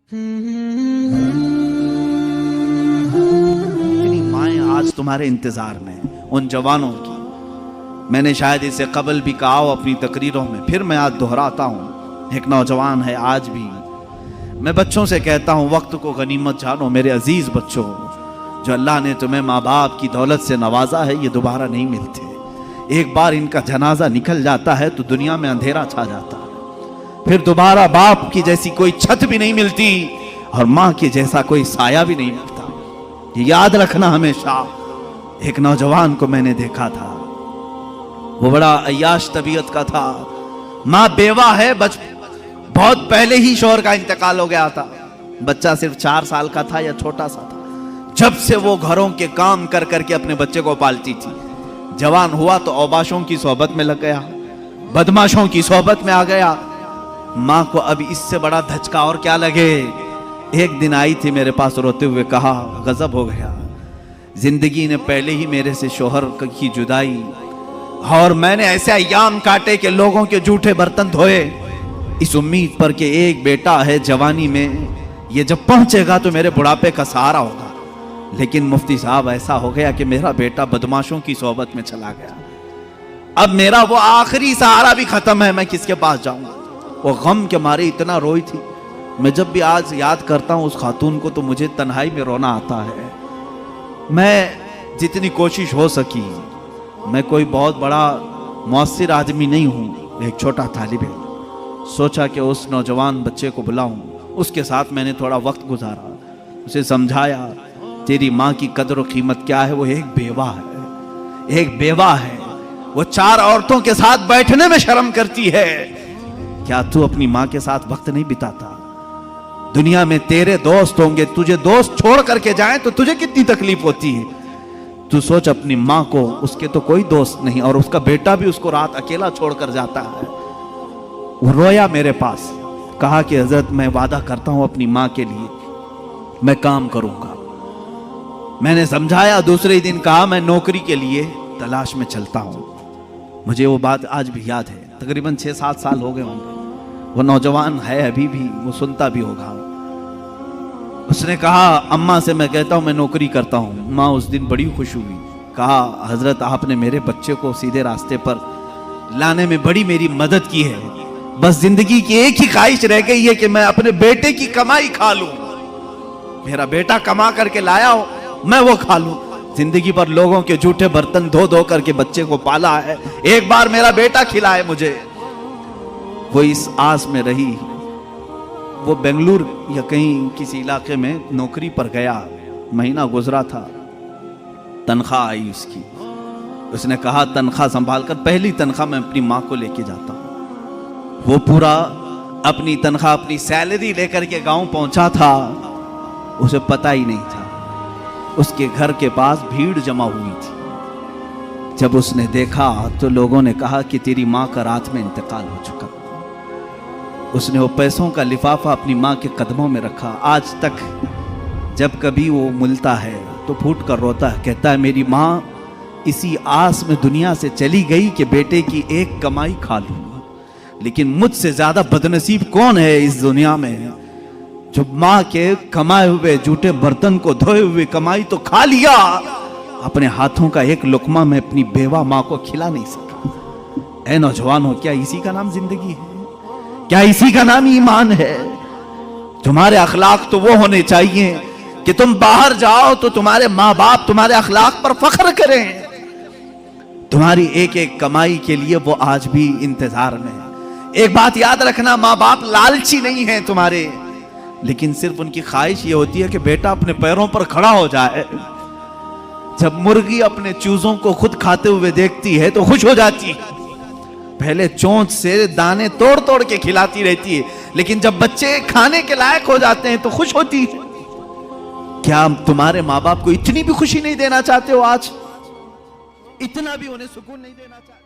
इतनी माएँ आज तुम्हारे इंतजार में, उन जवानों की। मैंने शायद इसे कबल भी कहा हो अपनी तकरीरों में, फिर मैं आज दोहराता हूँ। एक नौजवान है आज भी। मैं बच्चों से कहता हूँ, वक्त को गनीमत जानो मेरे अजीज बच्चों। जो अल्लाह ने तुम्हें माँ बाप की दौलत से नवाजा है, ये दोबारा नहीं मिलते। एक बार इनका जनाजा निकल जाता है तो दुनिया में अंधेरा छा जाता है। फिर दोबारा बाप की जैसी कोई छत भी नहीं मिलती और माँ के जैसा कोई साया भी नहीं मिलता। ये याद रखना हमेशा। एक नौजवान को मैंने देखा था, वो बड़ा अय्याश तबीयत का था। माँ बेवा है, बहुत पहले ही शौहर का इंतकाल हो गया था। बच्चा सिर्फ 4 साल का था या छोटा सा था। जब से वो घरों के काम कर करके अपने बच्चे को पालती थी। जवान हुआ तो औबाशों की सोहबत में लग गया, बदमाशों की सोहबत में आ गया। माँ को अब इससे बड़ा धचका और क्या लगे। एक दिन आई थी मेरे पास रोते हुए, कहा गजब हो गया, जिंदगी ने पहले ही मेरे से शौहर की जुदाई, और मैंने ऐसे अय्याम काटे कि लोगों के जूठे बर्तन धोए, इस उम्मीद पर कि एक बेटा है जवानी में, ये जब पहुंचेगा तो मेरे बुढ़ापे का सहारा होगा। लेकिन मुफ्ती साहब ऐसा हो गया कि मेरा बेटा बदमाशों की सोहबत में चला गया। अब मेरा वो आखिरी सहारा भी खत्म है, मैं किसके पास जाऊंगा। वो गम के मारे इतना रोई थी। मैं जब भी आज याद करता हूँ उस खातून को तो मुझे तन्हाई में रोना आता है। मैं जितनी कोशिश हो सकी, मैं कोई बहुत बड़ा मुअस्सिर आदमी नहीं हूँ, एक छोटा तालिब इल्म। सोचा कि उस नौजवान बच्चे को बुलाऊं। उसके साथ मैंने थोड़ा वक्त गुजारा, उसे समझाया तेरी माँ की कदर और कीमत क्या है। वो एक बेवा है, एक बेवा है। वो 4 औरतों के साथ बैठने में शर्म करती है। क्या तू अपनी माँ के साथ वक्त नहीं बिताता? दुनिया में तेरे दोस्त होंगे, तुझे दोस्त छोड़ करके जाएं तो तुझे कितनी तकलीफ होती है। तू सोच अपनी माँ को, उसके तो कोई दोस्त नहीं, और उसका बेटा भी उसको रात अकेला छोड़कर जाता है। वो रोया मेरे पास, कहा कि हजरत मैं वादा करता हूं अपनी माँ के लिए मैं काम करूंगा। मैंने समझाया। दूसरे दिन कहा मैं नौकरी के लिए तलाश में चलता हूं। मुझे वो बात आज भी याद है, तकरीबन 6-7 साल हो गए होंगे। वो नौजवान है अभी भी, वो सुनता भी होगा। उसने कहा अम्मा से मैं कहता हूं मैं नौकरी करता हूं। माँ उस दिन बड़ी खुश हुई, कहा हजरत आपने मेरे बच्चे को सीधे रास्ते पर लाने में बड़ी मेरी मदद की है। बस जिंदगी की एक ही ख्वाहिश रह गई है कि मैं अपने बेटे की कमाई खा लूं। मेरा बेटा कमा करके लाया हो, मैं वो खा लूं। जिंदगी पर लोगों के जूठे बर्तन धो धो करके बच्चे को पाला है, एक बार मेरा बेटा खिलाए मुझे। वो इस आस में रही। वो बेंगलुरु या कहीं किसी इलाके में नौकरी पर गया। महीना गुजरा था, तनख्वाह आई उसकी। उसने कहा तनख्वाह संभाल कर, पहली तनख्वाह मैं अपनी माँ को लेके जाता हूँ। वो पूरा अपनी तनख्वाह, अपनी सैलरी लेकर के गांव पहुंचा था। उसे पता ही नहीं था उसके घर के पास भीड़ जमा हुई थी। जब उसने देखा तो लोगों ने कहा कि तेरी माँ का रात में इंतकाल हो चुका। उसने वो पैसों का लिफाफा अपनी माँ के कदमों में रखा। आज तक जब कभी वो मिलता है तो फूट कर रोता है, कहता है मेरी माँ इसी आस में दुनिया से चली गई कि बेटे की एक कमाई खा लूं। लेकिन मुझसे ज्यादा बदनसीब कौन है इस दुनिया में, जो माँ के कमाए हुए जूठे बर्तन को धोए हुए कमाई तो खा लिया, अपने हाथों का एक लुकमा में अपनी बेवा माँ को खिला नहीं सका। ऐ नौजवान हो, क्या इसी का नाम जिंदगी है? क्या इसी का नाम ईमान है? तुम्हारे अखलाक तो वो होने चाहिए कि तुम बाहर जाओ तो तुम्हारे माँ बाप तुम्हारे अखलाक पर फख्र करें। तुम्हारी एक एक कमाई के लिए वो आज भी इंतजार में। एक बात याद रखना, माँ बाप लालची नहीं है तुम्हारे, लेकिन सिर्फ उनकी ख्वाहिश ये होती है कि बेटा अपने पैरों पर खड़ा हो जाए। जब मुर्गी अपने चूजों को खुद खाते हुए देखती है तो खुश हो जाती है। पहले चोंच से दाने तोड़ तोड़ के खिलाती रहती है, लेकिन जब बच्चे खाने के लायक हो जाते हैं तो खुश होती है। क्या तुम्हारे माँ बाप को इतनी भी खुशी नहीं देना चाहते हो? आज इतना भी उन्हें सुकून नहीं देना चाहते?